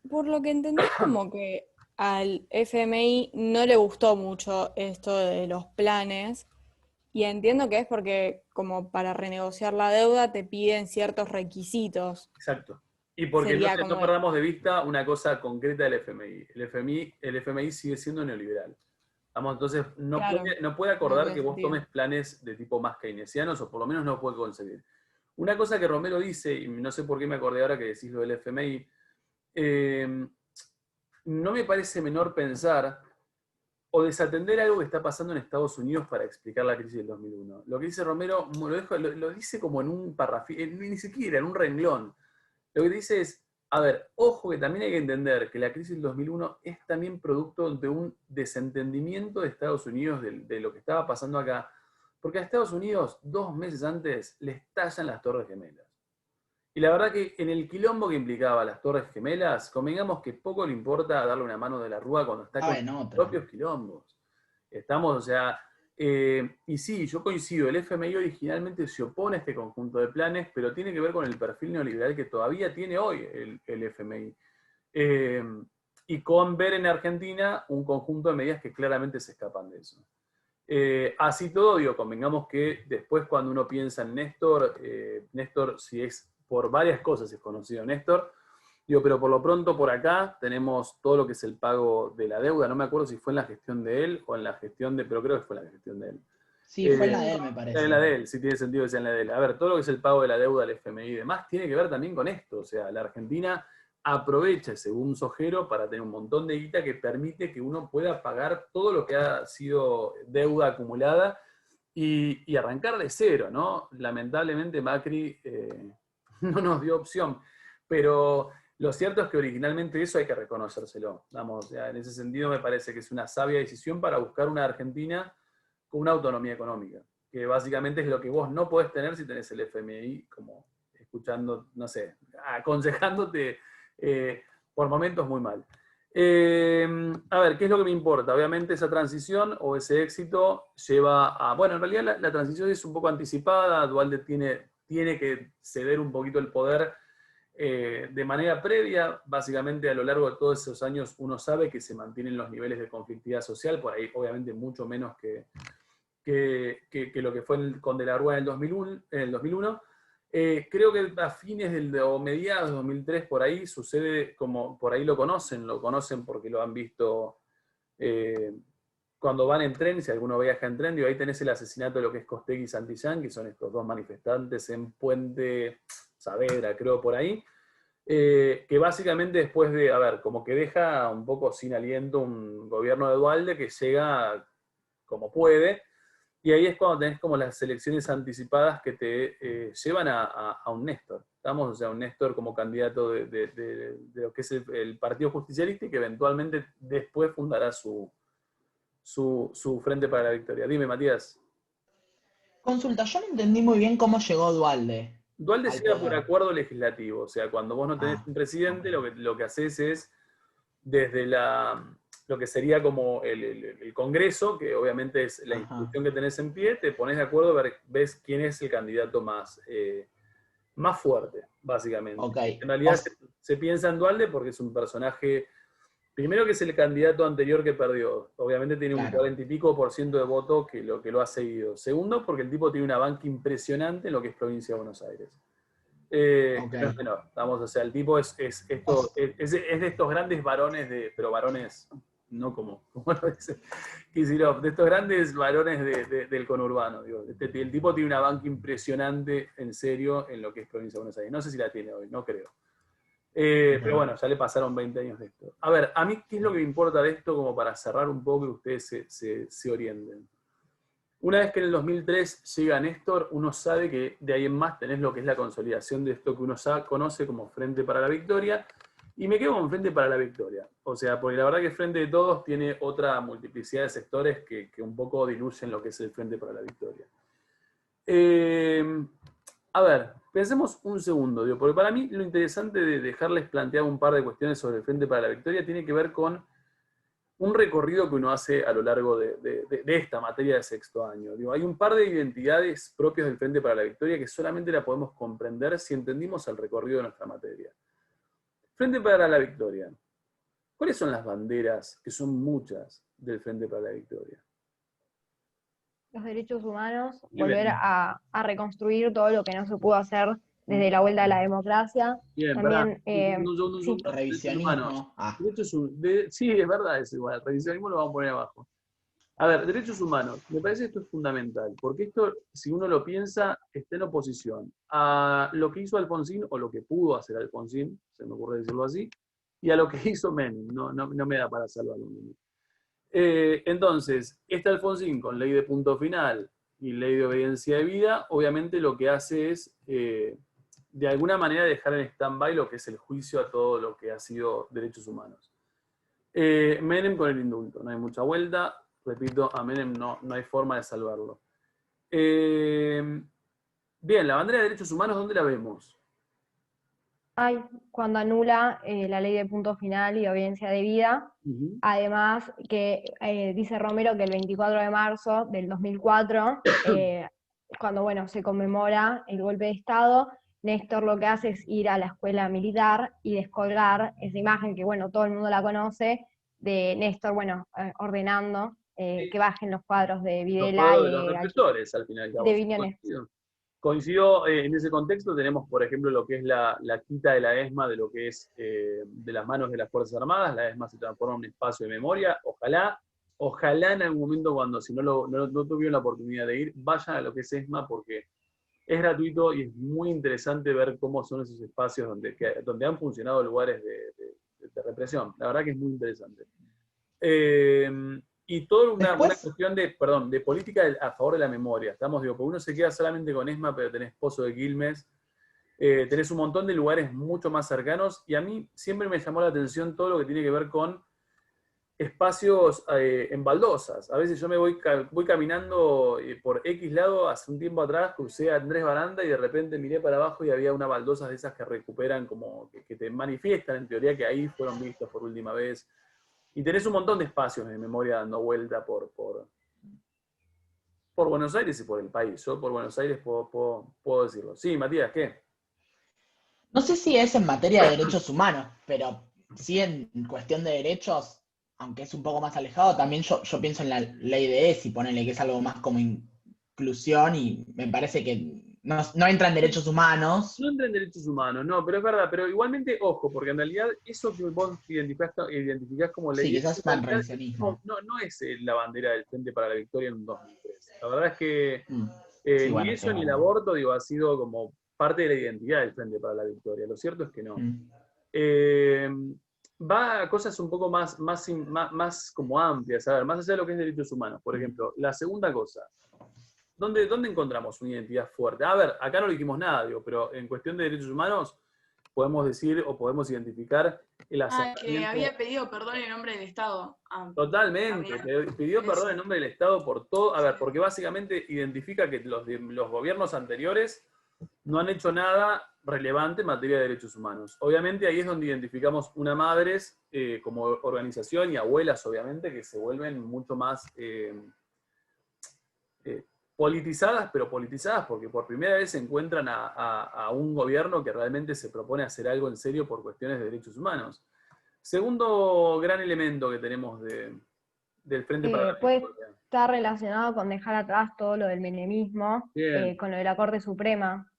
Por lo que entendí, como que al FMI no le gustó mucho esto de los planes, y entiendo que es porque como para renegociar la deuda te piden ciertos requisitos. Exacto. Y porque no perdamos de vista una cosa concreta del FMI. El FMI sigue siendo neoliberal. Entonces, no puede acordar que vos tomes planes de tipo más keynesianos, o por lo menos no lo puede conseguir. Una cosa que Romero dice, y no sé por qué me acordé ahora que decís lo del FMI, no me parece menor pensar o desatender algo que está pasando en Estados Unidos para explicar la crisis del 2001. Lo que dice Romero lo dice como en un párrafo, ni siquiera en un renglón. Lo que dice es, a ver, ojo que también hay que entender que la crisis del 2001 es también producto de un desentendimiento de Estados Unidos de lo que estaba pasando acá, porque a Estados Unidos 2 meses antes le estallan las Torres Gemelas. Y la verdad que en el quilombo que implicaba las Torres Gemelas, convengamos que poco le importa darle una mano de la Rúa cuando está con sus propios quilombos. Estamos, o sea, y sí, yo coincido, el FMI originalmente se opone a este conjunto de planes, pero tiene que ver con el perfil neoliberal que todavía tiene hoy el FMI. Y con ver en Argentina un conjunto de medidas que claramente se escapan de eso. Así todo, digo, convengamos que después cuando uno piensa en Néstor, Néstor, si es por varias cosas es conocido Néstor, digo, pero por lo pronto por acá tenemos todo lo que es el pago de la deuda, no me acuerdo si fue en la gestión de él o en la gestión de, pero creo que fue en la gestión de él. Sí, fue en la de él, me parece. En la de él, sí tiene sentido que sea en la de él. A ver, todo lo que es el pago de la deuda al FMI y demás tiene que ver también con esto, o sea, la Argentina aprovecha ese boom sojero para tener un montón de guita que permite que uno pueda pagar todo lo que ha sido deuda acumulada y arrancar de cero, ¿no? Lamentablemente Macri no nos dio opción, pero lo cierto es que originalmente eso hay que reconocérselo. Vamos, en ese sentido me parece que es una sabia decisión para buscar una Argentina con una autonomía económica, que básicamente es lo que vos no podés tener si tenés el FMI como escuchando, no sé, aconsejándote por momentos muy mal. A ver, ¿qué es lo que me importa? Obviamente esa transición o ese éxito lleva a... Bueno, en realidad la transición es un poco anticipada, Duhalde tiene que ceder un poquito el poder de manera previa. Básicamente a lo largo de todos esos años uno sabe que se mantienen los niveles de conflictividad social, por ahí obviamente mucho menos que lo que fue con De la Rúa en el 2001. Creo que a fines o mediados de 2003 por ahí sucede, como por ahí lo conocen porque lo han visto cuando van en tren, si alguno viaja en tren, digo, ahí tenés el asesinato de lo que es Costegui y Santillán, que son estos dos manifestantes en Puente Saavedra, creo por ahí, que básicamente después de, a ver, como que deja un poco sin aliento un gobierno de Duhalde que llega como puede, y ahí es cuando tenés como las elecciones anticipadas que te llevan a un Néstor. Estamos, o sea, un Néstor como candidato de lo que es el Partido Justicialista y que eventualmente después fundará su Frente para la Victoria. Dime, Matías. Consulta, yo no entendí muy bien cómo llegó Duhalde. Duhalde llega por acuerdo legislativo, o sea, cuando vos no tenés un presidente, lo que haces es, desde lo que sería como el Congreso, que obviamente es la institución que tenés en pie, te pones de acuerdo, ves quién es el candidato más fuerte, básicamente. Okay. En realidad se piensa en Duhalde porque es un personaje, primero que es el candidato anterior que perdió, obviamente tiene un 40 y pico % de voto que lo ha seguido. Segundo, porque el tipo tiene una banca impresionante en lo que es provincia de Buenos Aires. Vamos, o sea, el tipo es de estos grandes varones, pero varones, no como lo dice Kicillof, de estos grandes varones del conurbano. Digo. El tipo tiene una banca impresionante, en serio, en lo que es provincia de Buenos Aires. No sé si la tiene hoy, no creo. Pero bueno, ya le pasaron 20 años de esto. A ver, a mí, ¿qué es lo que me importa de esto como para cerrar un poco y ustedes se orienten? Una vez que en el 2003 llega Néstor, uno sabe que de ahí en más tenés lo que es la consolidación de esto que uno conoce como Frente para la Victoria, y me quedo con Frente para la Victoria. O sea, porque la verdad que Frente de Todos tiene otra multiplicidad de sectores que un poco diluyen lo que es el Frente para la Victoria. A ver, pensemos un segundo, porque para mí lo interesante de dejarles plantear un par de cuestiones sobre el Frente para la Victoria tiene que ver con un recorrido que uno hace a lo largo de esta materia de sexto año. Hay un par de identidades propias del Frente para la Victoria que solamente la podemos comprender si entendimos el recorrido de nuestra materia. Frente para la Victoria. ¿Cuáles son las banderas, que son muchas, del Frente para la Victoria? Los derechos humanos, volver a reconstruir todo lo que no se pudo hacer desde la vuelta a la democracia. Bien, también revisionismo. Sí, es verdad, es igual. Revisionismo lo vamos a poner abajo. A ver, derechos humanos. Me parece que esto es fundamental, porque esto, si uno lo piensa, está en oposición a lo que hizo Alfonsín, o lo que pudo hacer Alfonsín, se me ocurre decirlo así, y a lo que hizo Menem. No me da para salvarlo. Entonces, este Alfonsín, con ley de punto final y ley de obediencia de vida, obviamente lo que hace es de alguna manera dejar en stand-by lo que es el juicio a todo lo que ha sido derechos humanos. Menem con el indulto, no hay mucha vuelta. Repito, a Menem no hay forma de salvarlo. Bien, la bandera de derechos humanos, ¿dónde la vemos? Cuando anula la ley de punto final y obediencia debida. Además, que dice Romero que el 24 de marzo del 2004, cuando se conmemora el golpe de Estado, Néstor lo que hace es ir a la escuela militar y descolgar esa imagen que todo el mundo la conoce, de Néstor ordenando que bajen los cuadros de Videla Los de los represores, al final. De Viñones. Coincido en ese contexto. Tenemos, por ejemplo, lo que es la quita de la ESMA de lo que es de las manos de las Fuerzas Armadas. La ESMA se transforma en un espacio de memoria. Ojalá en algún momento, cuando si no tuvieron la oportunidad de ir, vayan a lo que es ESMA, porque es gratuito y es muy interesante ver cómo son esos espacios donde han funcionado lugares de represión. La verdad que es muy interesante. Y toda una cuestión de política a favor de la memoria. Porque uno se queda solamente con ESMA, pero tenés Pozo de Quilmes, tenés un montón de lugares mucho más cercanos, y a mí siempre me llamó la atención todo lo que tiene que ver con espacios en baldosas. A veces yo me voy caminando por X lado. Hace un tiempo atrás crucé a Andrés Baranda y de repente miré para abajo y había unas baldosas de esas que recuperan, como que te manifiestan en teoría que ahí fueron vistos por última vez. Y tenés un montón de espacios de memoria dando vuelta por Buenos Aires y por el país. Yo por Buenos Aires puedo decirlo. Sí, Matías, ¿qué? No sé si es en materia de derechos humanos, pero sí en cuestión de derechos, aunque es un poco más alejado, también yo pienso en la ley de ESI, ponele que es algo más como inclusión, y me parece que no entra en derechos humanos. No entra en derechos humanos, no, pero es verdad. Pero igualmente, ojo, porque en realidad eso que vos identificás como ley... Sí, quizás es panrevisionismo. No es la bandera del Frente para la Victoria en un 2003. La verdad es que ni eso ni el aborto, ha sido como parte de la identidad del Frente para la Victoria. Lo cierto es que no. Va a cosas un poco más como amplias, a ver, más allá de lo que es derechos humanos. Por ejemplo, la segunda cosa. ¿Dónde encontramos una identidad fuerte? A ver, acá no le dijimos nada, pero en cuestión de derechos humanos podemos decir o podemos identificar el acercamiento... que había pedido perdón en nombre del Estado. Totalmente, pidió perdón en nombre del Estado por todo. A ver, porque básicamente identifica que los gobiernos anteriores no han hecho nada relevante en materia de derechos humanos. Obviamente ahí es donde identificamos una madres como organización y abuelas, obviamente, que se vuelven mucho más... politizadas, pero politizadas porque por primera vez se encuentran a un gobierno que realmente se propone hacer algo en serio por cuestiones de derechos humanos. Segundo gran elemento que tenemos del Frente para la Puede Victoria. estar relacionado con dejar atrás todo lo del menemismo, con lo de la Corte Suprema.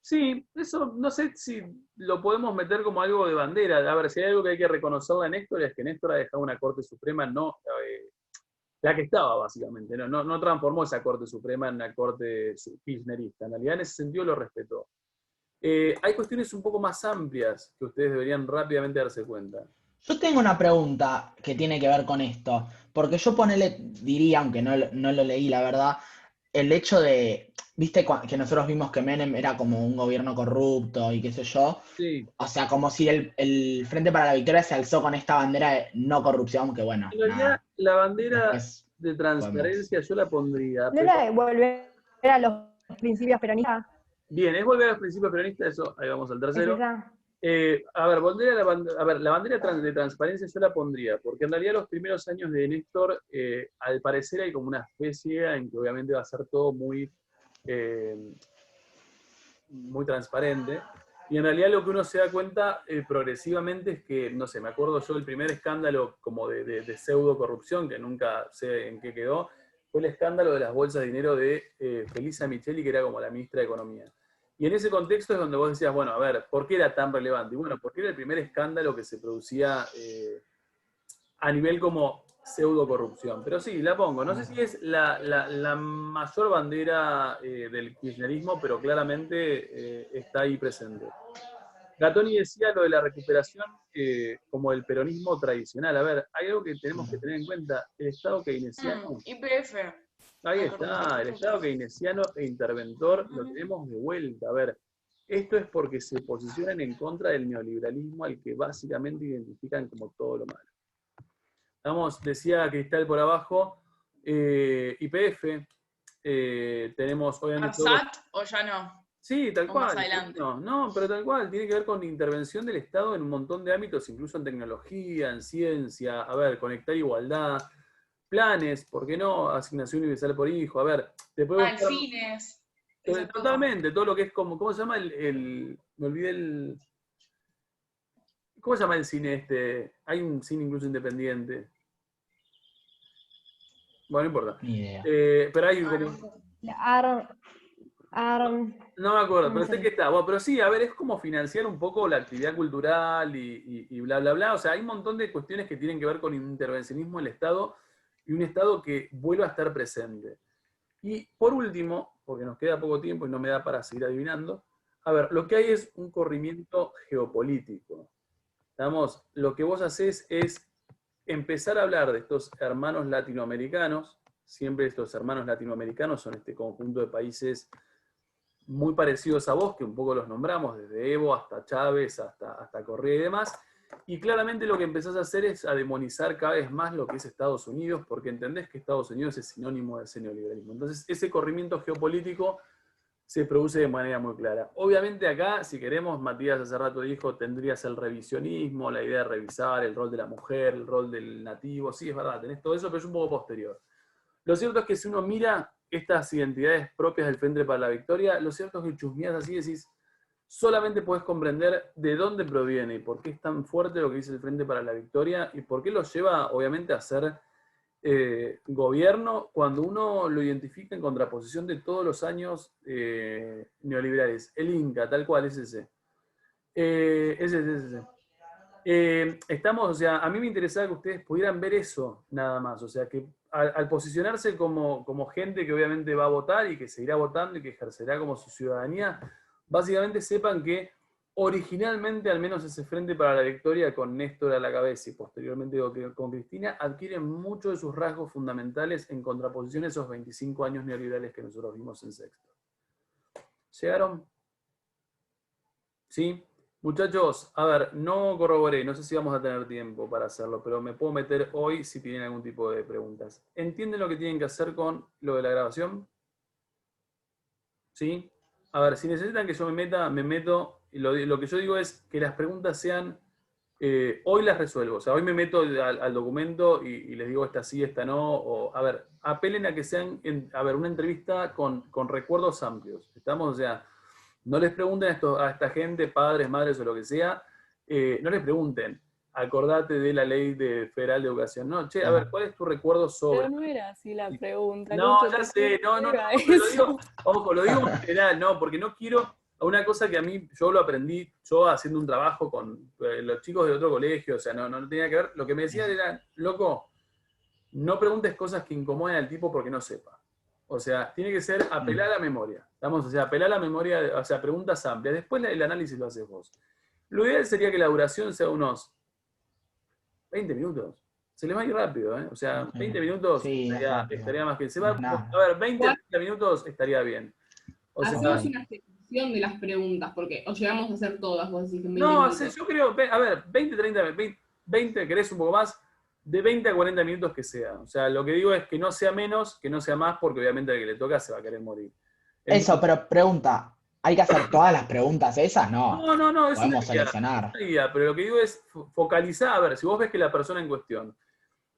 Sí, eso no sé si lo podemos meter como algo de bandera. A ver, si hay algo que hay que reconocerle a Néstor es que Néstor ha dejado una Corte Suprema la que estaba, básicamente. No transformó esa Corte Suprema en una corte kirchnerista. En realidad, en ese sentido, lo respetó. Hay cuestiones un poco más amplias que ustedes deberían rápidamente darse cuenta. Yo tengo una pregunta que tiene que ver con esto. Porque yo diría, aunque no lo leí, la verdad, el hecho de... ¿Viste que nosotros vimos que Menem era como un gobierno corrupto y qué sé yo? Sí. O sea, como si el Frente para la Victoria se alzó con esta bandera de no corrupción, que bueno. En realidad, la bandera de transparencia yo la pondría. ¿No era de volver a los principios peronistas? Bien, es volver a los principios peronistas, eso, ahí vamos al tercero. A ver, la bandera de transparencia yo la pondría, porque en realidad los primeros años de Néstor, al parecer hay como una especie en que obviamente va a ser todo muy transparente, y en realidad lo que uno se da cuenta progresivamente es que, no sé, me acuerdo yo del primer escándalo como de pseudo corrupción, que nunca sé en qué quedó, fue el escándalo de las bolsas de dinero de Felisa Micheli, que era como la ministra de Economía. Y en ese contexto es donde vos decías, bueno, a ver, ¿por qué era tan relevante? Y bueno, porque era el primer escándalo que se producía a nivel como pseudo corrupción. Pero sí, la pongo. No sé si es la mayor bandera del kirchnerismo, pero claramente está ahí presente. Gattoni decía lo de la recuperación como el peronismo tradicional. A ver, hay algo que tenemos que tener en cuenta. El Estado keynesiano... YPF. Ahí está, el Estado keynesiano e interventor lo tenemos de vuelta. A ver, Esto es porque se posicionan en contra del neoliberalismo al que básicamente identifican como todo lo malo. Vamos, decía Cristal por abajo, YPF, tenemos obviamente... ¿ARSAT o ya no? Sí, tal O cual. más adelante. No, pero tal cual. Tiene que ver con intervención del Estado en un montón de ámbitos, incluso en tecnología, en ciencia, a ver, conectar igualdad, planes, ¿por qué no? Asignación universal por hijo, a ver, te puedo buscar... Fines. esas Totalmente, todo lo que es como, ¿cómo se llama me olvidé el... ¿Cómo se llama el cine este? Hay un cine incluso independiente. Bueno, no importa. Ni idea. Pero hay como... No me acuerdo, pero sé que está. Bueno, pero sí, a ver, es como financiar un poco la actividad cultural y bla, bla, bla. O sea, hay un montón de cuestiones que tienen que ver con el intervencionismo del Estado y un Estado que vuelva a estar presente. Y por último, porque nos queda poco tiempo y no me da para seguir adivinando, a ver, lo que hay es un corrimiento geopolítico. Digamos, lo que vos hacés es empezar a hablar de estos hermanos latinoamericanos. Siempre estos hermanos latinoamericanos son este conjunto de países muy parecidos a vos, que un poco los nombramos, desde Evo hasta Chávez, hasta Correa y demás, y claramente lo que empezás a hacer es a demonizar cada vez más lo que es Estados Unidos, porque entendés que Estados Unidos es sinónimo de ese neoliberalismo. Entonces, ese corrimiento geopolítico se produce de manera muy clara. Obviamente acá, si queremos, Matías hace rato dijo, tendrías el revisionismo, la idea de revisar el rol de la mujer, el rol del nativo, sí, es verdad, tenés todo eso, pero es un poco posterior. Lo cierto es que si uno mira estas identidades propias del Frente para la Victoria, lo cierto es que chusmeás así y decís, solamente podés comprender de dónde proviene y por qué es tan fuerte lo que dice el Frente para la Victoria y por qué lo lleva, obviamente, a ser gobierno cuando uno lo identifica en contraposición de todos los años neoliberales. El Inca, tal cual, es ese. Estamos, o sea, a mí me interesaba que ustedes pudieran ver eso nada más, o sea, que al posicionarse como gente que obviamente va a votar y que seguirá votando y que ejercerá como su ciudadanía, básicamente sepan que originalmente, al menos ese Frente para la Victoria con Néstor a la cabeza y posteriormente con Cristina, adquieren muchos de sus rasgos fundamentales en contraposición a esos 25 años neoliberales que nosotros vimos en sexto. ¿Llegaron? ¿Sí? Muchachos, a ver, no corroboré, no sé si vamos a tener tiempo para hacerlo, pero me puedo meter hoy si tienen algún tipo de preguntas. ¿Entienden lo que tienen que hacer con lo de la grabación? ¿Sí? A ver, si necesitan que yo me meta, me meto. Y lo que yo digo es que las preguntas sean, hoy las resuelvo. O sea, hoy me meto al documento y les digo esta sí, esta no. O, a ver, apelen a que sean, una entrevista con recuerdos amplios. ¿Estamos? O sea, no les pregunten a esta gente, padres, madres o lo que sea, no les pregunten, acordate de la ley federal de educación. No, che, a ver, ¿cuál es tu recuerdo sobre? Pero no era así la pregunta. No, Lucho, ya sé, no, pero lo digo en general, no, porque no quiero a una cosa que a mí, yo lo aprendí, yo haciendo un trabajo con los chicos de otro colegio, o sea, no tenía que ver, lo que me decían era, loco, no preguntes cosas que incomoden al tipo porque no sepa. O sea, tiene que ser apelar a la memoria. Vamos, o sea, apelar a la memoria, o sea, preguntas amplias. Después el análisis lo haces vos. Lo ideal sería que la duración sea unos 20 minutos. Se les va a ir rápido, ¿eh? O sea, 20 minutos Sí, estaría más que... A ver, 20, 30 minutos estaría bien. O sea, hacemos una selección de las preguntas, porque o llegamos a hacer todas, vos decís que en 20 no, minutos. yo creo, a ver, 20, querés un poco más, de 20 a 40 minutos que sea. O sea, lo que digo es que no sea menos, que no sea más, porque obviamente al que le toca se va a querer morir. Eso, pero pregunta, ¿hay que hacer todas las preguntas esas? No. No, es podemos seleccionar. Pero lo que digo es focalizar, a ver, si vos ves que la persona en cuestión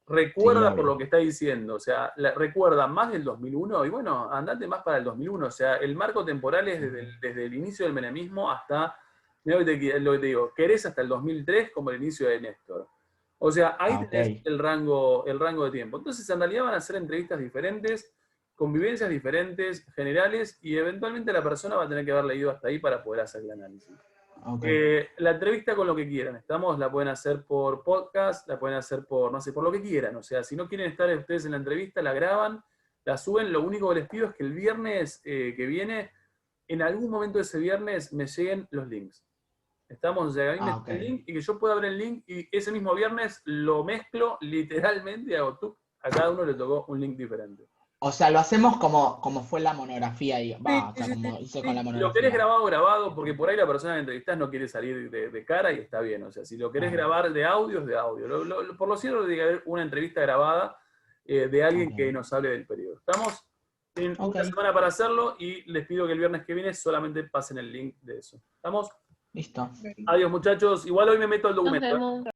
recuerda por lo que está diciendo, o sea, recuerda más del 2001, y bueno, andate más para el 2001, o sea, el marco temporal es desde el inicio del menemismo hasta, mirá lo que te digo, querés hasta el 2003 como el inicio de Néstor. O sea, ahí tenés el rango de tiempo. Entonces, en realidad van a ser entrevistas diferentes, convivencias diferentes, generales, y eventualmente la persona va a tener que haber leído hasta ahí para poder hacer el análisis. La entrevista con lo que quieran, la pueden hacer por podcast, la pueden hacer por, no sé, por lo que quieran. O sea, si no quieren estar ustedes en la entrevista, la graban, la suben. Lo único que les pido es que el viernes que viene, en algún momento de ese viernes, me lleguen los links. O sea, a mí me llega el link y que yo pueda ver el link y ese mismo viernes lo mezclo literalmente y hago a cada uno le tocó un link diferente. O sea, lo hacemos como fue la monografía, y va, o sea, Sí, como hice con la Si lo monografía. querés grabado, grabado, porque por ahí la persona que entrevistás no quiere salir de cara y está bien. O sea, si lo querés grabar de audio, es de audio. Por lo cierto, tiene que haber una entrevista grabada de alguien que nos hable del periodo. Estamos en una semana para hacerlo y les pido que el viernes que viene solamente pasen el link de eso. ¿Estamos? Listo. Adiós, muchachos. Igual hoy me meto al documento. Nos vemos.